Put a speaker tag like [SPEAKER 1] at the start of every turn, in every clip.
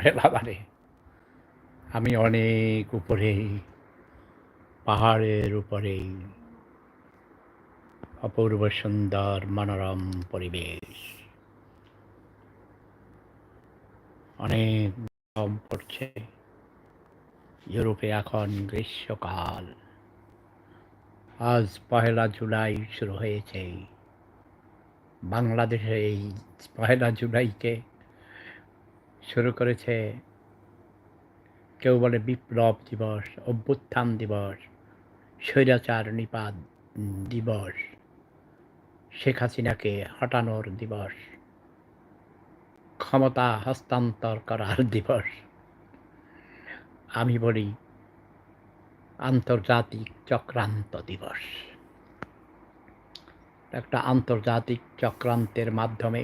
[SPEAKER 1] ওরে বাবারে! আমি অনেক উপরেই, পাহাড়ের উপরেই, অপূর্ব সুন্দর মনোরম পরিবেশ। অনেক গরম পড়ছে। ইউরোপে এখন গ্রীষ্মকাল। আজ ১লা জুলাই শুরু হয়েছে। বাংলাদেশে এই ১লা জুলাইকে শুরু করেছে কেউ বলে বিপ্লব দিবস, অভ্যুত্থান দিবস, স্বৈরাচার নিপাত দিবস, শেখ হাসিনাকে হটানোর দিবস, ক্ষমতা হস্তান্তর করার দিবস। আমি বলি আন্তর্জাতিক চক্রান্ত দিবস। একটা আন্তর্জাতিক চক্রান্তের মাধ্যমে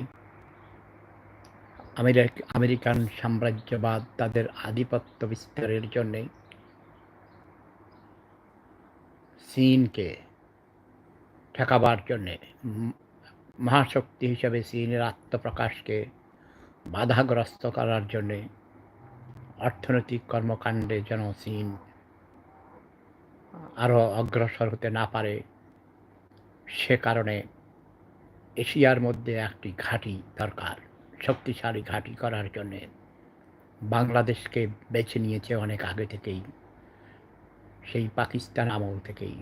[SPEAKER 1] আমেরিকান সাম্রাজ্যবাদ তাদের আধিপত্য বিস্তারের জন্যে চীনকে ঠেকাবার জন্যে, মহাশক্তি হিসেবে চীনের আত্মপ্রকাশকে বাধাগ্রস্ত করার জন্যে, অর্থনৈতিক কর্মকাণ্ডে যেন চীন আরও অগ্রসর হতে না পারে, সে কারণে এশিয়ার মধ্যে একটি ঘাঁটি দরকার। শক্তিশালী ঘাঁটি করার জন্যে বাংলাদেশকে বেছে নিয়েছে অনেক আগে থেকেই, সেই পাকিস্তান আমল থেকেই।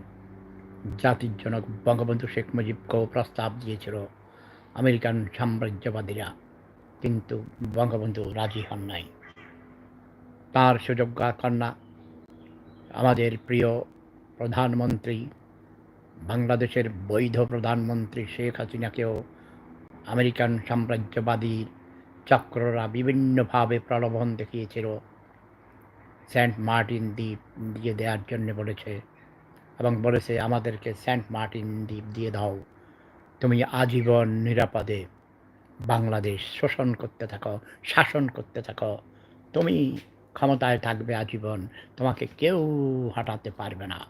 [SPEAKER 1] জাতির জনক বঙ্গবন্ধু শেখ মুজিবকেও প্রস্তাব দিয়েছিল আমেরিকান সাম্রাজ্যবাদীরা, কিন্তু বঙ্গবন্ধু রাজি হন নাই। তার সুযোগ্যা কন্যা আমাদের প্রিয় প্রধানমন্ত্রী, বাংলাদেশের বৈধ প্রধানমন্ত্রী শেখ হাসিনাকেও আমেরিকান সাম্রাজ্যবাদী চক্ররা বিভিন্নভাবে প্রলোভন দেখিয়েছিল, সেন্ট মার্টিন দ্বীপ দিয়ে দেওয়ার জন্য বলেছে, এবং বলেছে আমাদেরকে সেন্ট মার্টিন দ্বীপ দিয়ে দাও, তুমি আজীবন নিরাপদে বাংলাদেশ শোষণ করতে থাকো, শাসন করতে থাকো, তুমি ক্ষমতায় থাকবে আজীবন, তোমাকে কেউ হটাতে পারবে না।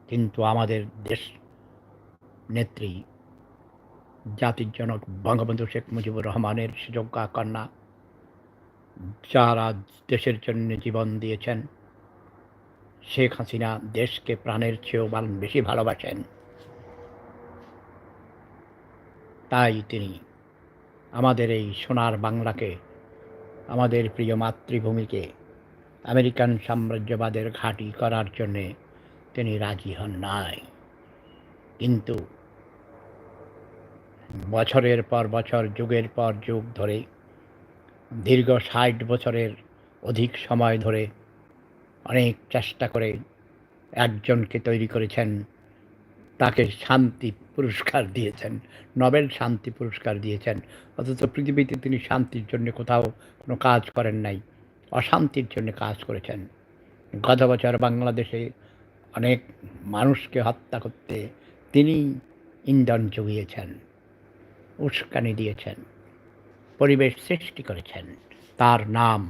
[SPEAKER 1] কিন্তু আমাদের দেশ নেত্রী, জাতির জনক বঙ্গবন্ধু শেখ মুজিবুর রহমানের সুযোগ্যা কন্যা, যারা দেশের জন্য জীবন দিয়েছেন, শেখ হাসিনা দেশকে প্রাণের চেয়েও বেশি ভালোবাসেন। তাই তিনি আমাদের এই সোনার বাংলাকে, আমাদের প্রিয় মাতৃভূমিকে আমেরিকান সাম্রাজ্যবাদের ঘাঁটি করার জন্যে তিনি রাজি হন নাই। কিন্তু বছরের পর বছর, যুগের পর যুগ ধরে, দীর্ঘ ৬০ বছরের অধিক সময় ধরে অনেক চেষ্টা করে একজনকে তৈরি করেছেন, তাকে শান্তি পুরস্কার দিয়েছেন, নোবেল শান্তি পুরস্কার দিয়েছেন। অথচ পৃথিবীতে তিনি শান্তির জন্য কোথাও কোনো কাজ করেন নাই, অশান্তির জন্য কাজ করেছেন। গত বছর বাংলাদেশে অনেক মানুষকে হত্যা করতে তিনি ইন্ধন জুগিয়েছেন, উস্কানি দিয়েছেন, পরিবেশ সৃষ্টি করেছেন। তার নাম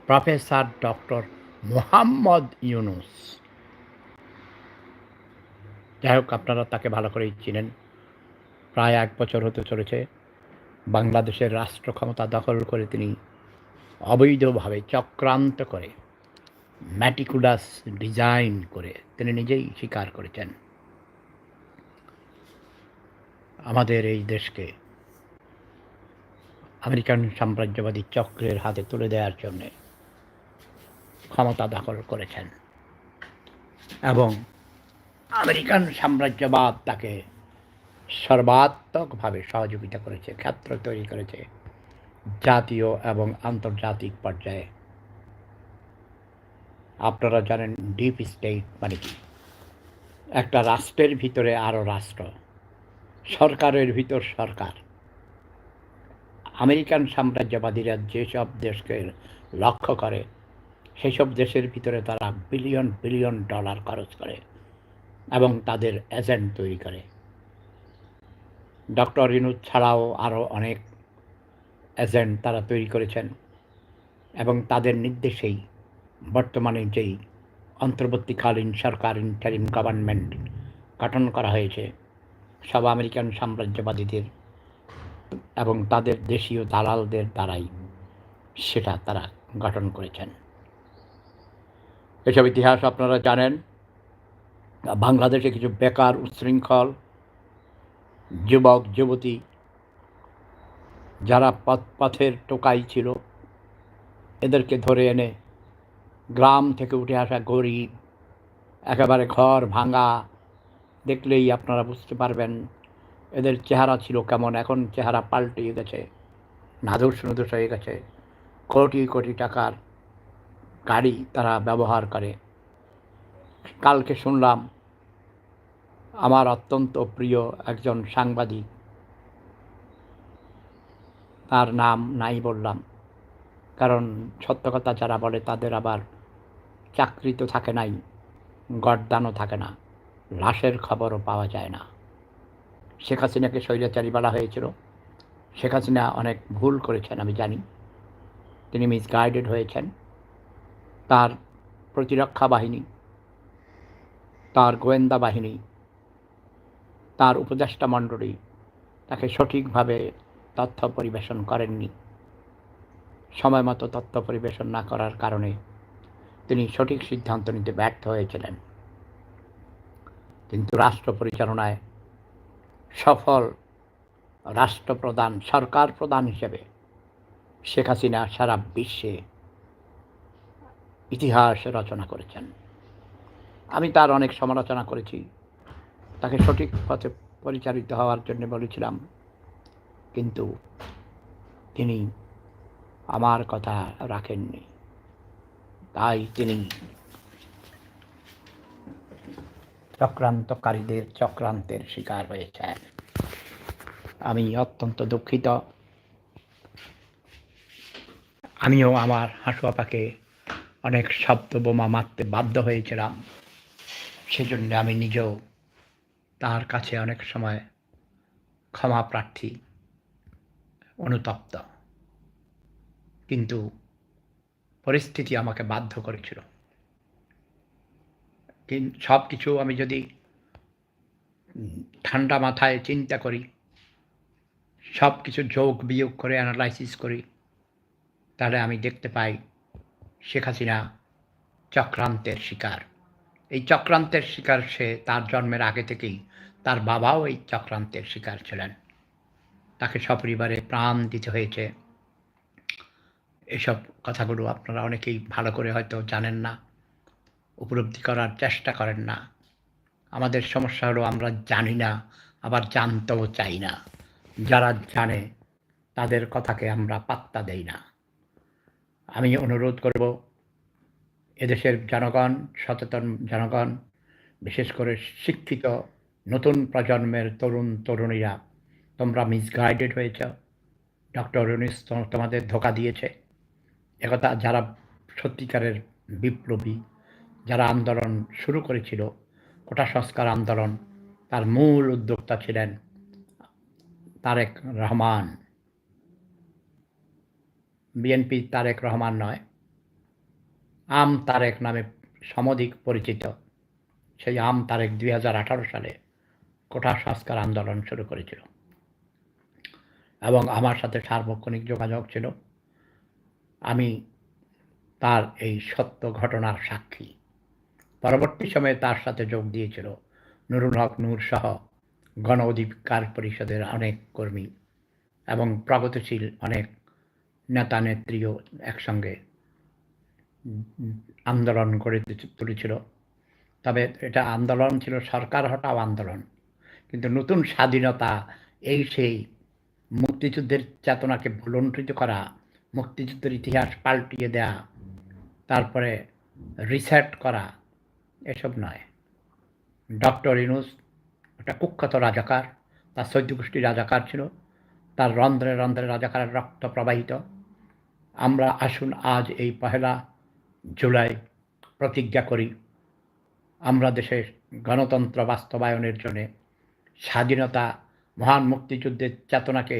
[SPEAKER 1] প্রফেসর ডক্টর মোহাম্মদ ইউনূস। যাই হোক, আপনারা তাকে ভালো করেই চিনেন। প্রায় ১ বছর হতে চলেছে বাংলাদেশের রাষ্ট্র ক্ষমতা দখল করে তিনি অবৈধভাবে চক্রান্ত করে, ম্যাটিকুলাস ডিজাইন করে তিনি নিজেই স্বীকার করেছেন আমাদের এই দেশকে আমেরিকান সাম্রাজ্যবাদী চক্রের হাতে তুলে দেওয়ার জন্যে ক্ষমতা দখল করেছেন, এবং আমেরিকান সাম্রাজ্যবাদ তাকে সর্বাত্মকভাবে সহযোগিতা করেছে, ক্ষেত্র তৈরি করেছে জাতীয় এবং আন্তর্জাতিক পর্যায়ে। আপনারা জানেন ডিপ স্টেট মানে কি? একটা রাষ্ট্রের ভিতরে আরও রাষ্ট্র, সরকারের ভিতর সরকার। আমেরিকান সাম্রাজ্যবাদীরা যেসব দেশকে লক্ষ্য করে, সেসব দেশের ভিতরে তারা বিলিয়ন বিলিয়ন ডলার খরচ করে এবং তাদের এজেন্ট তৈরি করে। ডক্টর ইউনূস ছাড়াও আরও অনেক এজেন্ট তারা তৈরি করেছেন, এবং তাদের নির্দেশেই বর্তমানে যেই অন্তর্বর্তীকালীন সরকার, ইন্টারিম গভর্নমেন্ট গঠন করা হয়েছে, সব আমেরিকান সাম্রাজ্যবাদীদের এবং তাদের দেশীয় দালালদের দ্বারাই সেটা তারা গঠন করেছেন। এসব ইতিহাস আপনারা জানেন। বাংলাদেশে কিছু বেকার, উচ্ছৃঙ্খল যুবক যুবতী যারা পথের টোকাই ছিল, এদেরকে ধরে এনে গ্রাম থেকে উঠে আসা গরিব, একেবারে ঘর ভাঙা, দেখলেই আপনারা বুঝতে পারবেন এদের চেহারা ছিল কেমন। এখন চেহারা পাল্টিয়ে গেছে, নাদুস নুদুস হয়ে গেছে। কোটি কোটি টাকার গাড়ি তারা ব্যবহার করে। কালকে শুনলাম আমার অত্যন্ত প্রিয় একজন সাংবাদিক, তার নাম নাই বললাম, কারণ সত্য কথা যারা বলে তাদের আবার চাকরি তো থাকে নাই, গর্দানও থাকে না, লাশের খবরও পাওয়া যায় না। শেখ হাসিনাকে স্বৈরাচারী বলা হয়েছিল। শেখ হাসিনা অনেক ভুল করেছেন, আমি জানি। তিনি মিসগাইডেড হয়েছেন। তার প্রতিরক্ষা বাহিনী, তার গোয়েন্দা বাহিনী, তার উপদেষ্টা মণ্ডলী তাকে সঠিকভাবে তথ্য পরিবেশন করেননি। সময় মতো তথ্য পরিবেশন না করার কারণে তিনি সঠিক সিদ্ধান্ত নিতে ব্যর্থ হয়েছিলেন। কিন্তু রাষ্ট্র পরিচালনায় সফল রাষ্ট্রপ্রধান, সরকার প্রধান হিসেবে শেখ হাসিনা সারা বিশ্বে ইতিহাস রচনা করেছেন। আমি তার অনেক সমালোচনা করেছি, তাকে সঠিক পথে পরিচালিত হওয়ার জন্য বলেছিলাম, কিন্তু তিনি আমার কথা রাখেননি। তাই তিনি চক্রান্তকারীদের চক্রান্তের শিকার হয়েছেন। আমি অত্যন্ত দুঃখিত। আমিও আমার হাঁসুয়াপাকে অনেক শব্দ বোমা মারতে বাধ্য হয়েছিলাম। সেজন্য আমি নিজেও তার কাছে অনেক সময় ক্ষমা প্রার্থী, অনুতপ্ত। কিন্তু পরিস্থিতি আমাকে বাধ্য করেছিল। সব কিছু আমি যদি ঠান্ডা মাথায় চিন্তা করি, সব কিছু যোগ বিয়োগ করে অ্যানালাইসিস করি, তাহলে আমি দেখতে পাই শেখ হাসিনা চক্রান্তের শিকার। এই চক্রান্তের শিকার সে তার জন্মের আগে থেকেই। তার বাবাও এই চক্রান্তের শিকার ছিলেন। তাকে সপরিবারে প্রাণ দিতে হয়েছে। এসব কথাগুলো আপনারা অনেকেই ভালো করে হয়তো জানেন না, উপলব্ধি করার চেষ্টা করেন না। আমাদের সমস্যা হলো আমরা জানি না, আবার জানতেও চাই না। যারা জানে তাদের কথাকে আমরা পাত্তা দেই না। আমি অনুরোধ করব, এদেশের জনগণ, সচেতন জনগণ, বিশেষ করে শিক্ষিত নতুন প্রজন্মের তরুণ তরুণীরা, তোমরা মিসগাইডেড হয়েছ। ডক্টর ইউনূস তোমাদের ধোঁকা দিয়েছে। একথা যারা সত্যিকারের বিপ্লবী, যারা আন্দোলন শুরু করেছিল, কোটা সংস্কার আন্দোলন, তার মূল উদ্যোক্তা ছিলেন তারেক রহমান। বিএনপি তারেক রহমান নয়, আম তারেক নামে সমধিক পরিচিত। সেই আম তারেক 2018 সালে কোটা সংস্কার আন্দোলন শুরু করেছিল এবং আমার সাথে সার্বক্ষণিক যোগাযোগ ছিল। আমি তার এই সত্য ঘটনার সাক্ষী। পরবর্তী সময়ে তার সাথে যোগ দিয়েছিল নুরুল হক নূর সহ গণ অধিকার পরিষদের অনেক কর্মী এবং প্রগতিশীল অনেক নেতা নেত্রীও একসঙ্গে আন্দোলন গড়ে তুলেছিল। তবে এটা আন্দোলন ছিল সরকার হটাও আন্দোলন। কিন্তু নতুন স্বাধীনতা, এই সেই মুক্তিযুদ্ধের চেতনাকে ভুলণ্ঠিত করা, মুক্তিযুদ্ধের ইতিহাস পাল্টিয়ে দেয়া, তারপরে রিসেট করা, এসব নয়। ডক্টর ইউনূস একটা কুখ্যাত রাজাকার, তার ১৪ গোষ্ঠী রাজাকার ছিল, তার রন্ধ্রে রন্ধ্রে রাজাকারের রক্ত প্রবাহিত। আমরা আসুন আজ এই ১লা জুলাই প্রতিজ্ঞা করি, আমরা দেশের গণতন্ত্র বাস্তবায়নের জন্যে স্বাধীনতা, মহান মুক্তিযুদ্ধের চেতনাকে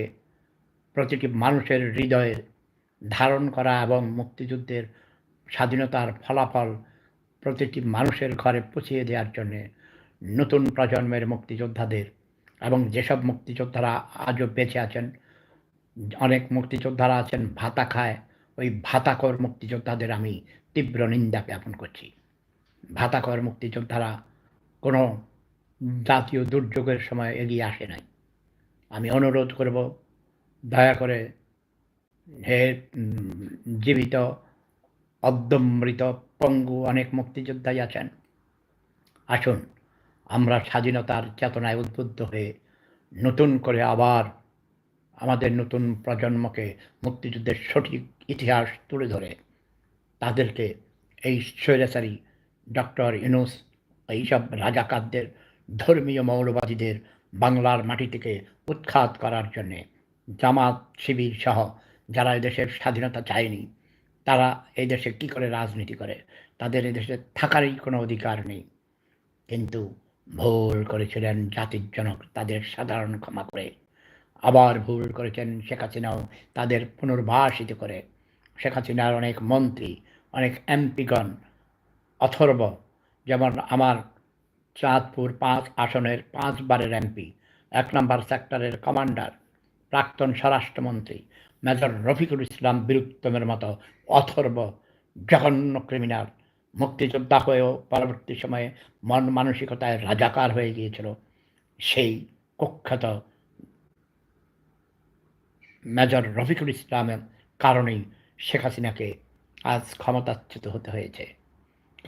[SPEAKER 1] প্রতিটি মানুষের হৃদয়ে ধারণ করা এবং মুক্তিযুদ্ধের স্বাধীনতার ফলাফল প্রতিটি মানুষের ঘরে পৌঁছিয়ে দেওয়ার জন্যে নতুন প্রজন্মের মুক্তিযোদ্ধাদের এবং যেসব মুক্তিযোদ্ধারা আজও বেঁচে আছেন অনেক মুক্তিযোদ্ধারা আছেন ভাতা খায়, ওই ভাতাখোর মুক্তিযোদ্ধাদের আমি তীব্র নিন্দা জ্ঞাপন করছি। ভাতাখোর মুক্তিযোদ্ধারা কোনো জাতীয় দুর্যোগের সময় এগিয়ে আসে নাই। আমি অনুরোধ করব, দয়া করে হে জীবিত, অদ্যমৃত, পঙ্গু অনেক মুক্তিযোদ্ধাই আছেন। আসুন আমরা স্বাধীনতার চেতনায় উদ্বুদ্ধ হয়ে নতুন করে আবার আমাদের নতুন প্রজন্মকে মুক্তিযুদ্ধের সঠিক ইতিহাস তুলে ধরে তাদেরকে এই স্বৈরাচারী ডক্টর ইউনূস এইসব রাজাকারদের, ধর্মীয় মৌলবাদীদের বাংলার মাটি থেকে উৎখাত করার জন্যে জামাত শিবির সহ যারা এদেশের স্বাধীনতা চায়নি, তারা এই দেশে কী করে রাজনীতি করে, তাদের এদেশে থাকারই কোনো অধিকার নেই। কিন্তু ভুল করেছিলেন জাতির জনক, তাদের সাধারণ ক্ষমা করে। আবার ভুল করেছেন শেখ হাসিনাও, তাদের পুনর্বাসিত করে। শেখ হাসিনার অনেক মন্ত্রী, অনেক এমপিগণ অথর্ব, যেমন আমার চাঁদপুর 5 আসনের 5 বারের এমপি, 1 নম্বর সেক্টরের কমান্ডার, প্রাক্তন স্বরাষ্ট্রমন্ত্রী মেজর রফিকুল ইসলাম বীরুত্তমের মতো অথর্ব জঘন্য ক্রিমিনাল মুক্তিযোদ্ধা হয়েও পরবর্তী সময়ে মন মানসিকতায় রাজাকার হয়ে গিয়েছিল। সেই কুখ্যাত মেজর রফিকুল ইসলামের কারণেই শেখ হাসিনাকে আজ ক্ষমতাচ্যুত হতে হয়েছে,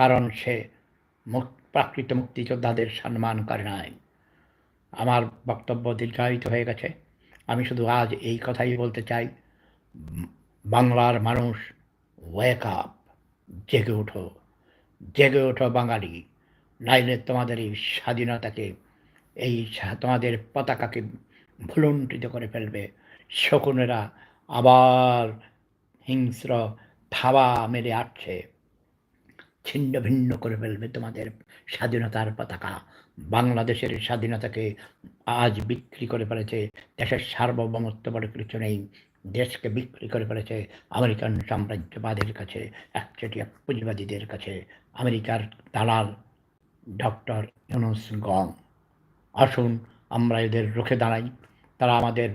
[SPEAKER 1] কারণ সে প্রাকৃত মুক্তিযোদ্ধাদের সম্মান করে নাই। আমার বক্তব্য দীর্ঘায়িত হয়ে গেছে। আমি শুধু আজ এই কথাই বলতে চাই, বাংলার মানুষ, ওয়েক আপ, জেগে ওঠো, জেগে ওঠো বাঙালি, নাইলে তোমাদের এই স্বাধীনতাকে, এই তোমাদের পতাকাকে ভুলুণ্ঠিত করে ফেলবে শকুনেরা, আবার হিংস্র থাবা মেরে আসছে, ছিন্ন ভিন্ন করে ফেলবে তোমাদের স্বাধীনতার পতাকা। বাংলাদেশের স্বাধীনতাকে আজ বিক্রি করে ফেলেছে, দেশের সার্বভৌমত্ব বলে কিছু নেই, দেশকে বিক্রি করে ফেলেছে আমেরিকান সাম্রাজ্যবাদের কাছে, একচেটিয়া পুঁজিবাদীদের কাছে, আমেরিকার দালাল ডক্টর ইউনূস গং। আসুন আমরা এদের রুখে দাঁড়াই। তারা আমাদের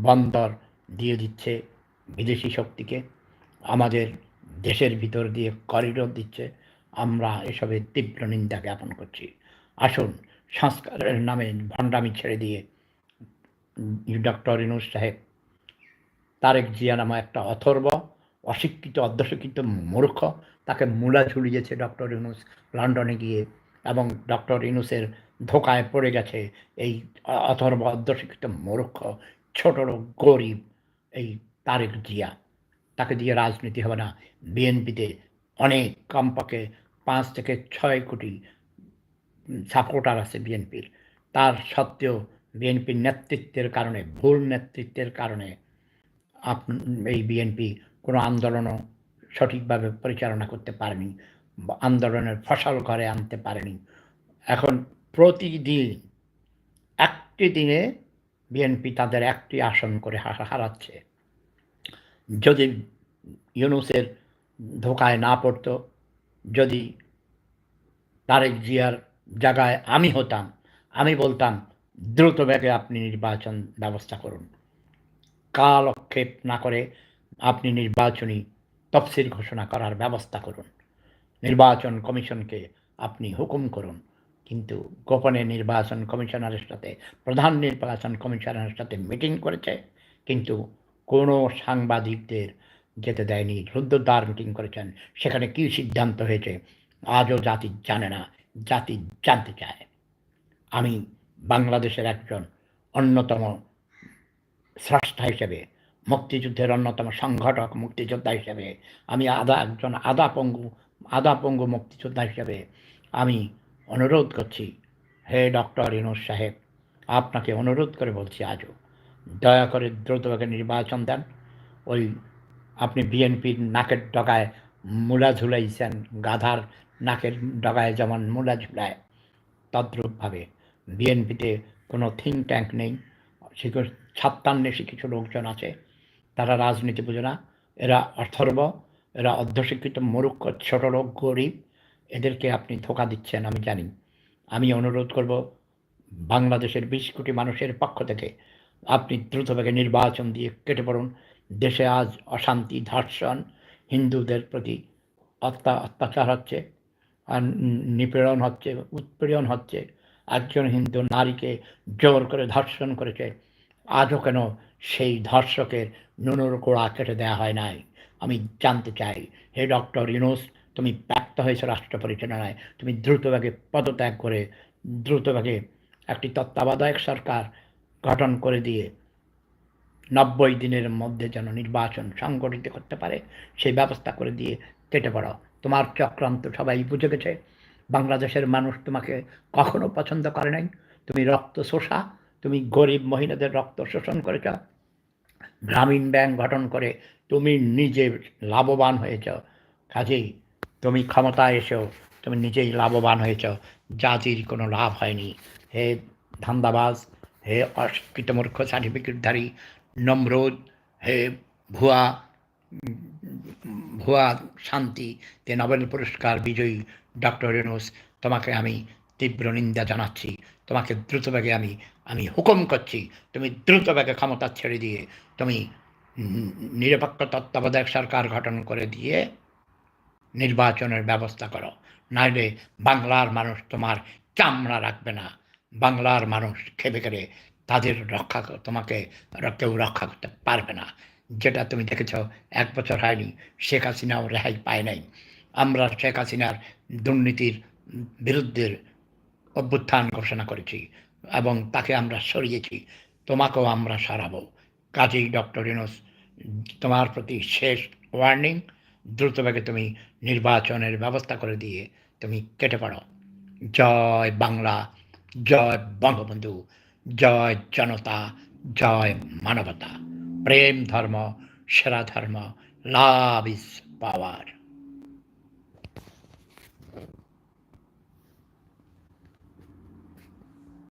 [SPEAKER 1] বন্দর দিয়ে দিচ্ছে বিদেশি শক্তিকে, আমাদের দেশের ভিতর দিয়ে করিডোর দিচ্ছে। আমরা এসবের তীব্র নিন্দা জ্ঞাপন করছি। আসুন সংস্কারের নামে ভণ্ডামি ছেড়ে দিয়ে ডক্টর ইউনূস সাহেব, তারেক জিয়া নামে একটা অথর্ব, অশিক্ষিত, অর্ধশিক্ষিত মূর্খ, তাকে মূলা ঝুলিয়েছে ডক্টর ইউনূস লন্ডনে গিয়ে, এবং ডক্টর ইউনূসের ধোকায় পড়ে গেছে এই অথর্ব, অর্ধশিক্ষিত মূর্খ, ছোট লোক, গরিব এই তারেক জিয়া। তাকে দিয়ে রাজনীতি হবে না। বিএনপিতে অনেক, কমপক্ষে 5 থেকে 6 কোটি সাপোর্টার আছে বিএনপির। তার সত্ত্বেও বিএনপির নেতৃত্বের কারণে, ভুল নেতৃত্বের কারণে এই বিএনপি কোনো আন্দোলনও সঠিকভাবে পরিচালনা করতে পারেনি, আন্দোলনের ফসল ঘরে আনতে পারেনি। এখন প্রতিদিন একটি দিনে বিএনপি তাদের একটি আসন করে হারাচ্ছে। যদি ইউনূসের ধোকায় না পড়তো, যদি তারেক জিয়ার জায়গায় আমি হতাম, আমি বলতাম দ্রুত বেগে আপনি নির্বাচন ব্যবস্থা করুন, কালক্ষেপ না করে আপনি নির্বাচনী তফসিল ঘোষণা করার ব্যবস্থা করুন, নির্বাচন কমিশনকে আপনি হুকুম করুন। কিন্তু গোপনে নির্বাচন কমিশনারের সাথে, প্রধান নির্বাচন কমিশনারের সাথে মিটিং করেছে, কিন্তু কোনো সাংবাদিকদের যেতে দেয়নি। রুদ্ধদ্বার মিটিং করেছেন, সেখানে কী সিদ্ধান্ত হয়েছে আজও জাতি জানে না, জাতি জানতে চায়। আমি বাংলাদেশের একজন অন্যতম স্রষ্টা হিসেবে, মুক্তিযুদ্ধের অন্যতম সংগঠক মুক্তিযোদ্ধা হিসেবে, আমি একজন আধা পঙ্গু মুক্তিযোদ্ধা হিসেবে আমি অনুরোধ করছি, হে ডক্টর ইউনূস সাহেব, আপনাকে অনুরোধ করে বলছি আজও, দয়া করে দ্রুতভাবে নির্বাচন দেন। ওই আপনি বিএনপির নাকের ডগায় মূলা ঝুলাইছেন, গাধার নাকের ডগায় যেমন মূলা ঝুলায়, তদ্রূপভাবে বিএনপিতে কোনো থিঙ্ক ট্যাঙ্ক নেই। ছাত্রান্বেষী কিছু লোকজন আছে, তারা রাজনীতি বোঝে না, এরা অথর্ব, এরা অর্ধশিক্ষিত মূর্খ, ছোট লোক, গরিব, এদেরকে আপনি ধোঁকা দিচ্ছেন আমি জানি। আমি অনুরোধ করব বাংলাদেশের 20 কোটি মানুষের পক্ষ থেকে, আপনি দ্রুতবেগে নির্বাচন দিয়ে কেটে পড়ুন। দেশে আজ অশান্তি, ধর্ষণ, হিন্দুদের প্রতি অত্যাচার হচ্ছে, আর নিপীড়ন হচ্ছে, উৎপীড়ন হচ্ছে। একজন হিন্দু নারীকে জোর করে ধর্ষণ করেছে, আজও কেন সেই ধর্ষকের নুনুর গোড়া কেটে দেওয়া হয় নাই? আমি জানতে চাই। হে ডক্টর ইউনূস, তুমি ব্যর্থ হয়েছো রাষ্ট্র পরিচালনায়। তুমি দ্রুতবেগে পদত্যাগ করে দ্রুতবেগে একটি তত্ত্বাবধায়ক সরকার গঠন করে দিয়ে ৯০ দিনের মধ্যে যেন নির্বাচন সংগঠিত করতে পারে সেই ব্যবস্থা করে দিয়ে কেটে পড়ো। তোমার চক্রান্ত সবাই বুঝে গেছে। বাংলাদেশের মানুষ তোমাকে কখনো পছন্দ করে নাই। তুমি রক্ত শোষা, তুমি গরিব মহিলাদের রক্ত শোষণ করেছ। গ্রামীণ ব্যাংক গঠন করে তুমি নিজে লাভবান হয়েছ। কাজেই তুমি ক্ষমতায় এসেও তুমি নিজেই লাভবান হয়েছ, জাতির কোনো লাভ হয়নি। হে ধান্দাবাজ, হে অশিক্ষিত মূর্খ সার্টিফিকেটধারী নমরুদ, হে ভুয়া ভুয়া শান্তিতে নোবেল পুরস্কার বিজয়ী ডক্টর ইউনূস, তোমাকে আমি তীব্র নিন্দা জানাচ্ছি। তোমাকে দ্রুতবেগে আমি হুকুম করছি, তুমি দ্রুতবেগে ক্ষমতা ছেড়ে দিয়ে তুমি নিরপেক্ষ তত্ত্বাবধায়ক সরকার গঠন করে দিয়ে নির্বাচনের ব্যবস্থা করো। নাইলে বাংলার মানুষ তোমার চামড়া রাখবে না। বাংলার মানুষ খেপে গেলে তাদের তোমাকে কেউ রক্ষা করতে পারবে না। যেটা তুমি দেখেছ ১ বছর হয়নি, শেখ হাসিনাও রেহাই পায় নাই। আমরা শেখ হাসিনার দুর্নীতির বিরুদ্ধে অভ্যুত্থান ঘোষণা করেছি এবং তাকে আমরা সরিয়েছি। তোমাকেও আমরা সরাবো। কাজেই ডক্টর ইউনূস, তোমার প্রতি শেষ ওয়ার্নিং, দ্রুতবেগে তুমি নির্বাচনের ব্যবস্থা করে দিয়ে তুমি কেটে পড়ো। জয় বাংলা, জয় বঙ্গবন্ধু, জয় জনতা, জয় মানবতা। প্রেম ধর্ম, সেরা ধর্ম। Love is power.